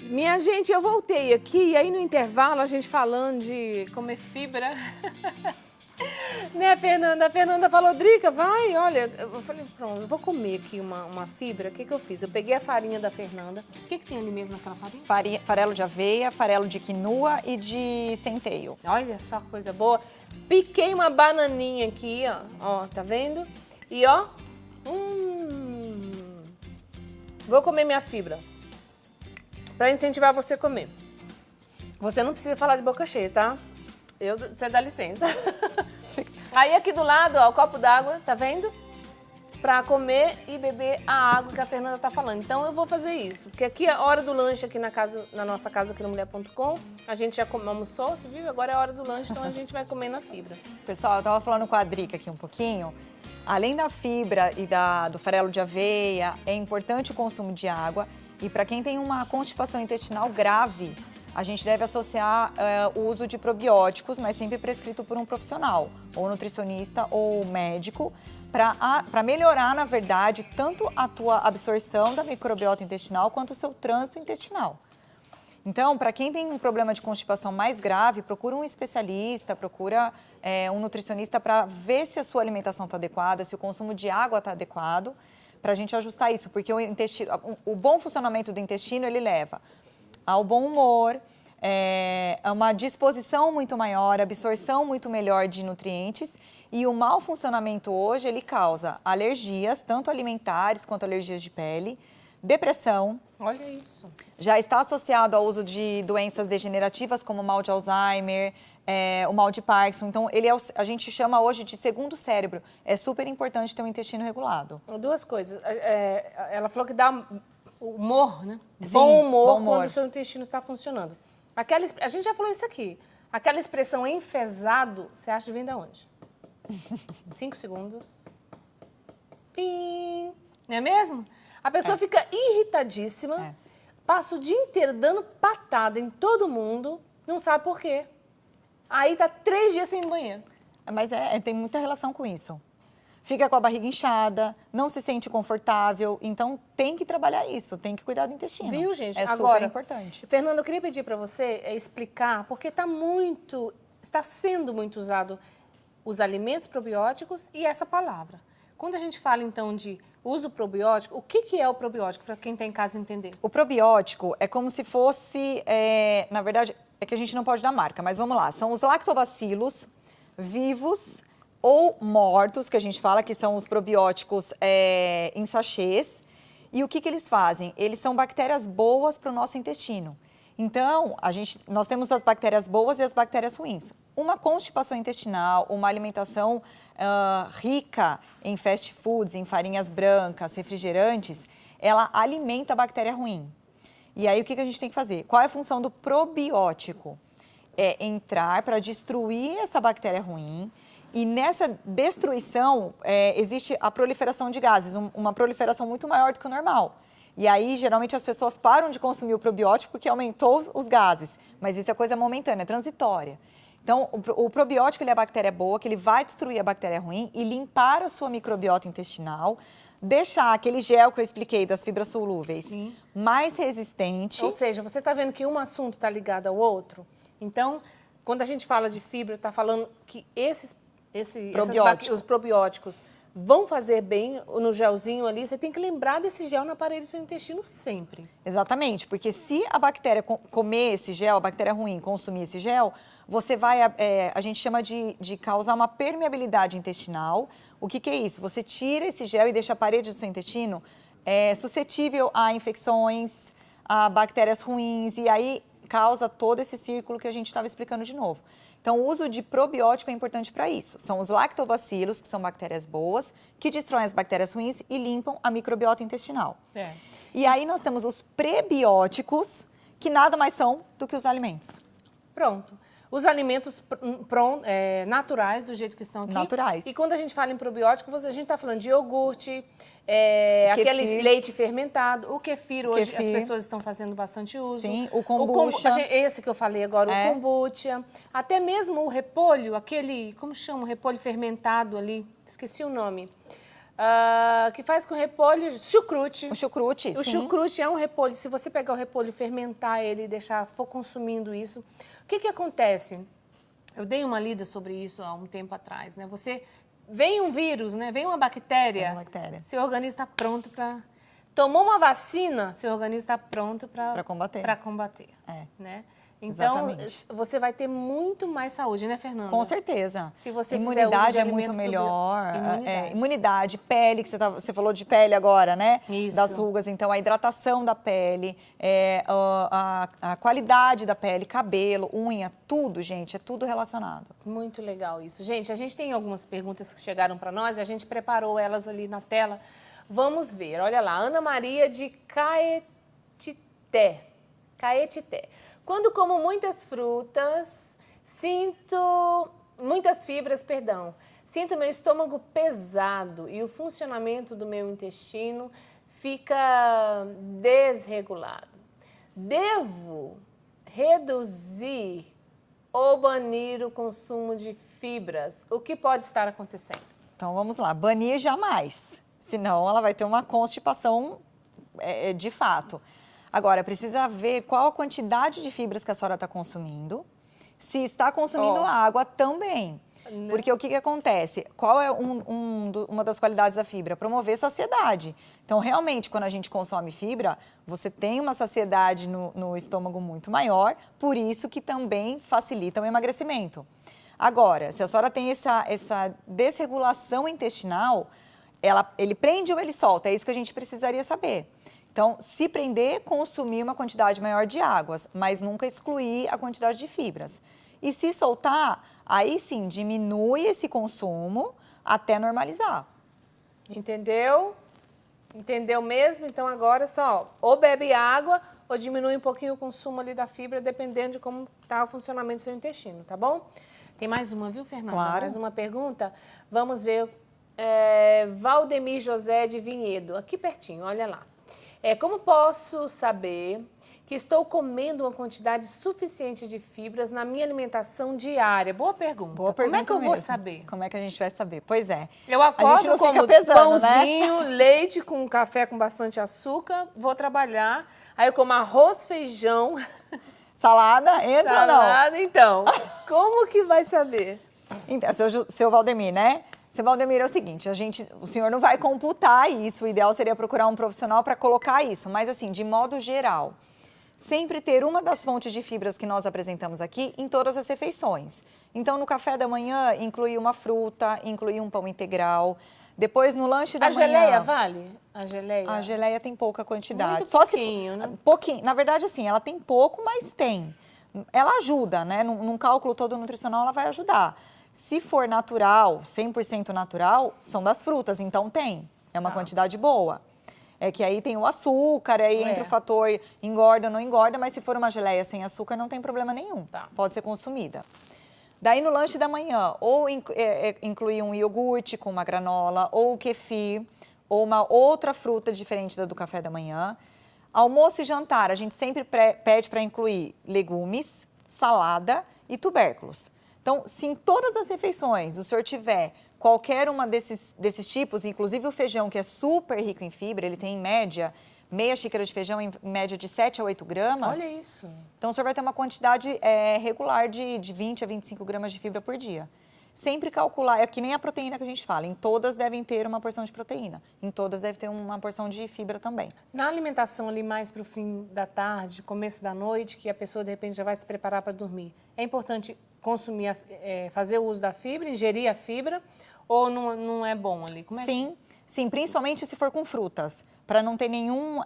Minha gente, eu voltei aqui e aí no intervalo a gente falando de comer fibra. Né, Fernanda? A Fernanda falou, Drica, vai, olha. Eu falei, pronto, eu vou comer aqui uma fibra. O que eu fiz? Eu peguei a farinha da Fernanda. O que tem ali mesmo naquela farinha? Farelo de aveia, farelo de quinoa e de centeio. Olha só que coisa boa. Piquei uma bananinha aqui, ó, tá vendo? E ó, vou comer minha fibra. Pra incentivar você a comer. Você não precisa falar de boca cheia, tá? Você dá licença. Aí aqui do lado, ó, o copo d'água, tá vendo? Pra comer e beber a água que a Fernanda tá falando. Então eu vou fazer isso. Porque aqui é a hora do lanche aqui na nossa casa aqui no mulher.com. A gente já almoçou, você viu? Agora é a hora do lanche, então a gente vai comer na fibra. Pessoal, eu tava falando com a Drica aqui um pouquinho. Além da fibra e do farelo de aveia, é importante o consumo de água. E para quem tem uma constipação intestinal grave, a gente deve associar o uso de probióticos, mas sempre prescrito por um profissional, ou nutricionista ou médico, para melhorar, na verdade, tanto a tua absorção da microbiota intestinal quanto o seu trânsito intestinal. Então, para quem tem um problema de constipação mais grave, procura um especialista, procura um nutricionista para ver se a sua alimentação está adequada, se o consumo de água está adequado, para a gente ajustar isso, porque o bom funcionamento do intestino, ele leva ao bom humor, a uma disposição muito maior, absorção muito melhor de nutrientes, e o mau funcionamento hoje, ele causa alergias, tanto alimentares quanto alergias de pele, depressão. Olha isso. Já está associado ao uso de doenças degenerativas, como o mal de Alzheimer, o mal de Parkinson. Então, a gente chama hoje de segundo cérebro. É super importante ter um intestino regulado. Duas coisas. Ela falou que dá humor, né? Sim, bom humor humor quando o seu intestino está funcionando. A gente já falou isso aqui. Aquela expressão enfesado, você acha que vem de onde? 5 segundos. Pim! Não é mesmo? A pessoa fica irritadíssima, passa o dia inteiro dando patada em todo mundo, não sabe por quê. Aí tá 3 dias sem ir no banheiro. Mas tem muita relação com isso. Fica com a barriga inchada, não se sente confortável, então tem que trabalhar isso, tem que cuidar do intestino. Viu, gente? É Agora, super importante. Fernanda, eu queria pedir para você explicar, porque está sendo muito usado os alimentos probióticos e essa palavra. Quando a gente fala, então, de uso probiótico, o que é o probiótico, para quem está em casa entender? O probiótico é como se fosse, na verdade, é que a gente não pode dar marca, mas vamos lá. São os lactobacilos vivos ou mortos, que a gente fala, que são os probióticos em sachês. E o que eles fazem? Eles são bactérias boas para o nosso intestino. Então, nós temos as bactérias boas e as bactérias ruins. Uma constipação intestinal, uma alimentação rica em fast foods, em farinhas brancas, refrigerantes, ela alimenta a bactéria ruim. E aí, o que a gente tem que fazer? Qual é a função do probiótico? É entrar para destruir essa bactéria ruim. E nessa destruição, existe a proliferação de gases, uma proliferação muito maior do que o normal. E aí, geralmente, as pessoas param de consumir o probiótico porque aumentou os gases. Mas isso é coisa momentânea, é transitória. Então, o probiótico ele é a bactéria boa, que ele vai destruir a bactéria ruim e limpar a sua microbiota intestinal, deixar aquele gel que eu expliquei das fibras solúveis mais resistente. Ou seja, você está vendo que um assunto está ligado ao outro? Então, quando a gente fala de fibra, está falando que os probióticos vão fazer bem no gelzinho ali, você tem que lembrar desse gel na parede do seu intestino sempre. Exatamente, porque se a bactéria comer esse gel, a bactéria ruim consumir esse gel, você vai, a gente chama de causar uma permeabilidade intestinal. O que é isso? Você tira esse gel e deixa a parede do seu intestino suscetível a infecções, a bactérias ruins, e aí causa todo esse círculo que a gente estava explicando de novo. Então, o uso de probiótico é importante para isso. São os lactobacilos, que são bactérias boas, que destroem as bactérias ruins e limpam a microbiota intestinal. E aí nós temos os prebióticos, que nada mais são do que os alimentos. Pronto. Os alimentos naturais, do jeito que estão aqui. Naturais. E quando a gente fala em probiótico, a gente está falando de iogurte, aquele leite fermentado, o kefir, hoje as pessoas estão fazendo bastante uso. Sim, o kombucha. Esse que eu falei agora, o kombucha. Até mesmo o repolho, como chama o repolho fermentado ali? Esqueci o nome. Que faz com repolho, chucrute. O chucrute, O sim. chucrute é um repolho. Se você pegar o repolho, fermentar ele e for consumindo isso, o que acontece? Eu dei uma lida sobre isso há um tempo atrás, né? Vem um vírus, né? Vem uma bactéria. Seu organismo está pronto para... Tomou uma vacina, seu organismo está pronto para combater. Para combater, né? Então, exatamente. você vai ter muito mais saúde, né, Fernanda? Com certeza. Se você imunidade é muito melhor. Imunidade, pele, que você falou de pele agora, né? Isso. Das rugas. Então, a hidratação da pele, a qualidade da pele, cabelo, unha, tudo, gente, é tudo relacionado. Muito legal isso. Gente, a gente tem algumas perguntas que chegaram para nós e a gente preparou elas ali na tela. Vamos ver, olha lá, Ana Maria de Caetité. Quando como muitas fibras, sinto meu estômago pesado e o funcionamento do meu intestino fica desregulado. Devo reduzir ou banir o consumo de fibras? O que pode estar acontecendo? Então, vamos lá, banir jamais, senão ela vai ter uma constipação de fato. Agora, precisa ver qual a quantidade de fibras que a senhora está consumindo, se está consumindo água também. Porque o que acontece? Qual é uma das qualidades da fibra? Promover saciedade. Então, realmente, quando a gente consome fibra, você tem uma saciedade no estômago muito maior, por isso que também facilita o emagrecimento. Agora, se a senhora tem essa desregulação intestinal, ele prende ou ele solta? É isso que a gente precisaria saber. Então, se prender, consumir uma quantidade maior de águas, mas nunca excluir a quantidade de fibras. E se soltar, aí sim, diminui esse consumo até normalizar. Entendeu? Entendeu mesmo? Então, agora só, ou bebe água ou diminui um pouquinho o consumo ali da fibra, dependendo de como está o funcionamento do seu intestino, tá bom? Tem mais uma, viu, Fernanda? Claro. Mais uma pergunta? Vamos ver. Valdemir José de Vinhedo, aqui pertinho, olha lá. Como posso saber que estou comendo uma quantidade suficiente de fibras na minha alimentação diária? Boa pergunta. Boa pergunta. Como é que eu vou saber? Como é que a gente vai saber? Pois é. Eu acordo como pãozinho, né? leite com café com bastante açúcar, vou trabalhar, aí eu como arroz, feijão... Salada, entra ou não? Salada, então. Como que vai saber? Então, seu Valdemir, né? Seu Valdemir, é o seguinte, o senhor não vai computar isso, o ideal seria procurar um profissional para colocar isso, mas assim, de modo geral, sempre ter uma das fontes de fibras que nós apresentamos aqui em todas as refeições. Então, no café da manhã, incluir uma fruta, incluir um pão integral. Depois, no lanche da manhã... A geleia vale? A geleia? A geleia tem pouca quantidade. Muito pouquinho, né? Pouquinho. Na verdade, assim, ela tem pouco, mas tem. Ela ajuda, né? Num cálculo todo nutricional, ela vai ajudar. Se for natural, 100% natural, são das frutas, então tem. É uma quantidade boa. É que aí tem o açúcar, aí entra o fator engorda ou não engorda, mas se for uma geleia sem açúcar, não tem problema nenhum. Pode ser consumida. Daí, no lanche da manhã, ou incluir um iogurte com uma granola, ou o kefir, ou uma outra fruta diferente da do café da manhã. Almoço e jantar, a gente sempre pede para incluir legumes, salada e tubérculos. Então, se em todas as refeições o senhor tiver qualquer uma desses tipos, inclusive o feijão, que é super rico em fibra, ele tem em média, meia xícara de feijão em média de 7 a 8 gramas. Olha isso. Então, o senhor vai ter uma quantidade regular de 20 a 25 gramas de fibra por dia. Sempre calcular, é que nem a proteína que a gente fala, em todas devem ter uma porção de proteína, em todas deve ter uma porção de fibra também. Na alimentação ali mais para o fim da tarde, começo da noite, que a pessoa de repente já vai se preparar para dormir, é importante consumir, fazer o uso da fibra, ingerir a fibra, ou não é bom ali? Como é Sim, principalmente se for com frutas, para não ter nenhum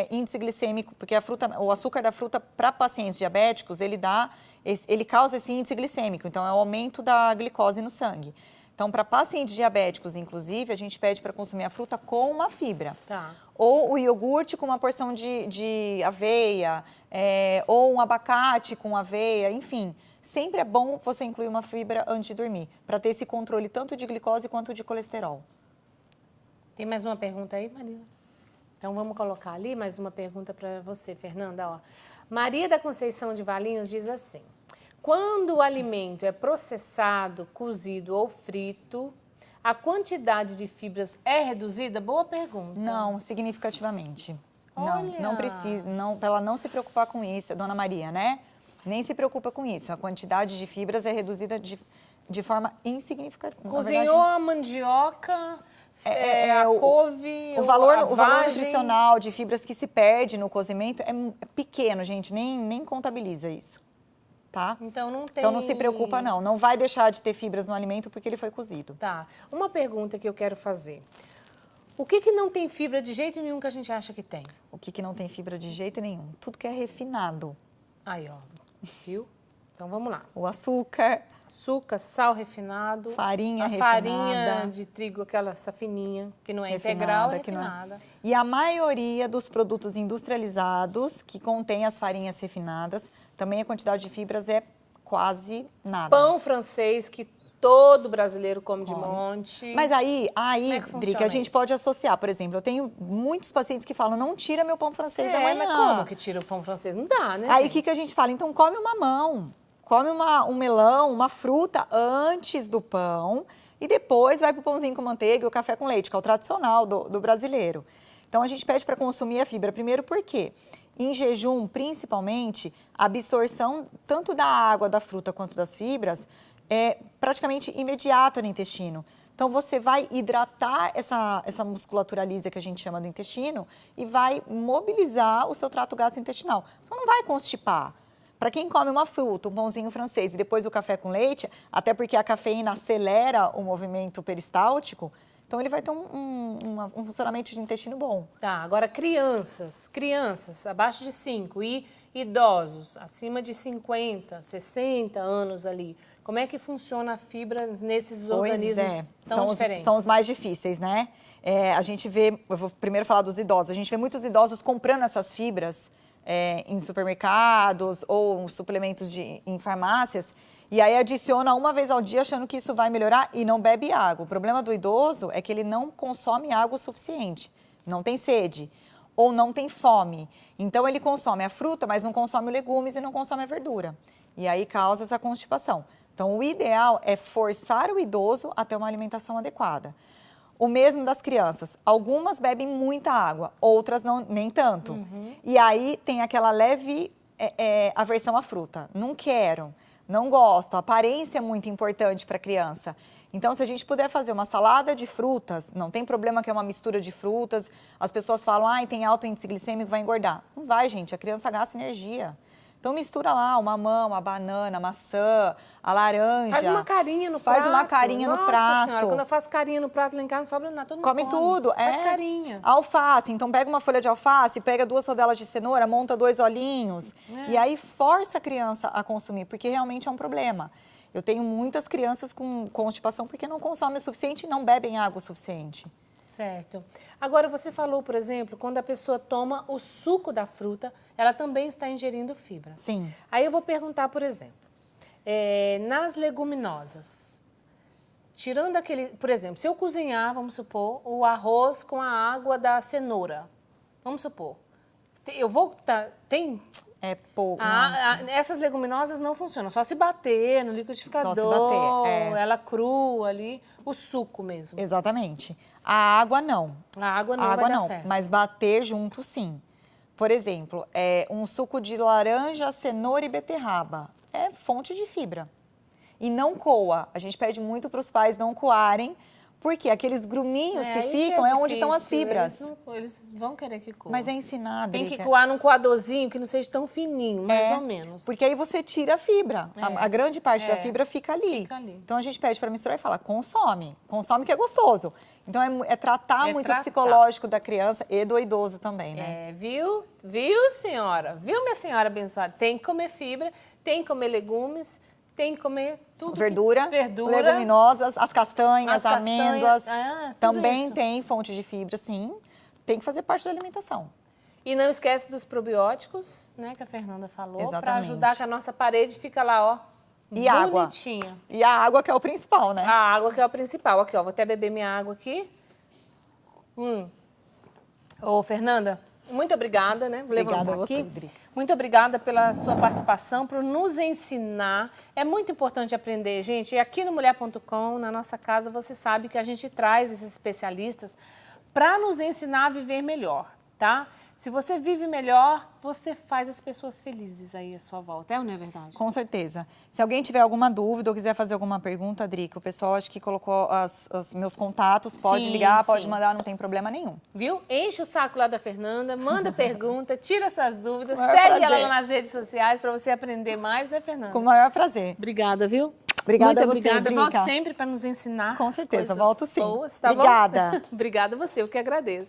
índice glicêmico, porque o açúcar da fruta para pacientes diabéticos, ele causa esse índice glicêmico, então é o aumento da glicose no sangue. Então, para pacientes diabéticos, inclusive, a gente pede para consumir a fruta com uma fibra. Ou o iogurte com uma porção de aveia, ou um abacate com aveia, enfim. Sempre é bom você incluir uma fibra antes de dormir, para ter esse controle tanto de glicose quanto de colesterol. Tem mais uma pergunta aí, Maria? Então, vamos colocar ali mais uma pergunta para você, Fernanda. Ó. Maria da Conceição de Valinhos diz assim: quando o alimento é processado, cozido ou frito, a quantidade de fibras é reduzida? Boa pergunta. Não, significativamente. Olha. Não precisa, para ela não se preocupar com isso, Dona Maria, né? Nem se preocupa com isso. A quantidade de fibras é reduzida de forma insignificativa. Cozinhou a mandioca, a couve, o valor vagem. nutricional de fibras que se perde no cozimento é pequeno, gente. Nem contabiliza isso, tá? Então não tem... Então não se preocupa, não. Não vai deixar de ter fibras no alimento porque ele foi cozido. Tá. Uma pergunta que eu quero fazer. O que não tem fibra de jeito nenhum que a gente acha que tem? O que não tem fibra de jeito nenhum? Tudo que é refinado. Aí, ó. Viu? Então vamos lá. O açúcar. Açúcar, sal refinado. Farinha refinada. Farinha de trigo, essa fininha, que não é integral, é refinada. E a maioria dos produtos industrializados que contém as farinhas refinadas, também a quantidade de fibras é quase nada. Pão francês, que todo brasileiro come de monte. Mas aí Dri, que a gente pode associar. Por exemplo, eu tenho muitos pacientes que falam, não tira meu pão francês da manhã. Mas como que tira o pão francês? Não dá, né, Aí gente? o que a gente fala? Então come uma mamão, come um melão, uma fruta antes do pão e depois vai pro pãozinho com manteiga e o café com leite, que é o tradicional do brasileiro. Então a gente pede para consumir a fibra. Primeiro por quê? Em jejum, principalmente, a absorção tanto da água, da fruta quanto das fibras é praticamente imediato no intestino. Então, você vai hidratar essa musculatura lisa que a gente chama do intestino e vai mobilizar o seu trato gastrointestinal. Então, não vai constipar. Para quem come uma fruta, um pãozinho francês e depois o café com leite, até porque a cafeína acelera o movimento peristáltico, então ele vai ter um funcionamento de intestino bom. Tá, agora crianças abaixo de 5 e idosos acima de 50, 60 anos ali. Como é que funciona a fibra nesses organismos tão diferentes? São os mais difíceis, né? A gente vê, eu vou primeiro falar dos idosos, a gente vê muitos idosos comprando essas fibras em supermercados ou suplementos em farmácias e aí adiciona uma vez ao dia achando que isso vai melhorar e não bebe água. O problema do idoso é que ele não consome água o suficiente, não tem sede ou não tem fome. Então ele consome a fruta, mas não consome legumes e não consome a verdura. E aí causa essa constipação. Então, o ideal é forçar o idoso a ter uma alimentação adequada. O mesmo das crianças. Algumas bebem muita água, outras nem tanto. E aí tem aquela leve aversão à fruta. Não quero, não gosto. A aparência é muito importante para a criança. Então, se a gente puder fazer uma salada de frutas, não tem problema que é uma mistura de frutas. As pessoas falam, tem alto índice glicêmico, vai engordar. Não vai, gente. A criança gasta energia. Então, mistura lá o mamão, a banana, a maçã, a laranja. Faz uma carinha no prato. Faz uma carinha no prato. Senhora, quando eu faço carinha no prato lá em casa, não sobra nada. Todo mundo come tudo. Faz carinha. Alface. Então, pega uma folha de alface, pega 2 rodelas de cenoura, monta 2 olhinhos. E aí, força a criança a consumir, porque realmente é um problema. Eu tenho muitas crianças com constipação porque não consomem o suficiente e não bebem água o suficiente. Certo. Agora, você falou, por exemplo, quando a pessoa toma o suco da fruta, ela também está ingerindo fibra. Sim. Aí eu vou perguntar, por exemplo, nas leguminosas, tirando aquele... Por exemplo, se eu cozinhar, vamos supor, o arroz com a água da cenoura, vamos supor, eu vou... Tem... essas leguminosas não funcionam, só se bater no liquidificador, só se bater, ela crua ali, o suco mesmo. Exatamente. A água não. A água não vai dar certo. Mas bater junto sim. Por exemplo, um suco de laranja, cenoura e beterraba. É fonte de fibra. E não coa. A gente pede muito para os pais não coarem, porque aqueles gruminhos que ficam é onde estão as fibras. Eles vão querer que coa. Mas é ensinado. Tem que coar num coadorzinho que não seja tão fininho, mais ou menos. Porque aí você tira a fibra. A grande parte da fibra fica ali. Então a gente pede para misturar e fala, consome. Consome que é gostoso. Então é tratar muito o psicológico da criança e do idoso também, né? Viu? Viu, senhora? Viu, minha senhora abençoada? Tem que comer fibra, tem que comer legumes, tem que comer tudo. Verdura, leguminosas, as castanhas, amêndoas. Também isso. Tem fonte de fibra, sim. Tem que fazer parte da alimentação. E não esquece dos probióticos, né, que a Fernanda falou, para Exatamente. ajudar que a nossa parede fica lá, ó, e bonitinha. Água. E a água que é o principal, né? A água que é o principal. Aqui, ó, vou até beber minha água aqui. Ô, Fernanda, muito obrigada, né? Vou levantar Obrigada a você, aqui. Dri. Muito obrigada pela sua participação, por nos ensinar. É muito importante aprender, gente. E aqui no Mulher.com, na nossa casa, você sabe que a gente traz esses especialistas para nos ensinar a viver melhor, tá? Se você vive melhor, você faz as pessoas felizes aí à sua volta. É ou não é verdade? Com certeza. Se alguém tiver alguma dúvida ou quiser fazer alguma pergunta, Adri, que o pessoal acho que colocou os meus contatos, pode ligar, pode mandar, não tem problema nenhum. Viu? Enche o saco lá da Fernanda, manda pergunta, tira suas dúvidas, Com o maior segue prazer. ela nas redes sociais para você aprender mais, né, Fernanda? Com o maior prazer. Obrigada, viu? Obrigada Muito a você, obrigada. Drica. Volte sempre para nos ensinar. Com certeza, coisas volto sim. boas, tá Obrigada. bom? Obrigada a você, eu que agradeço.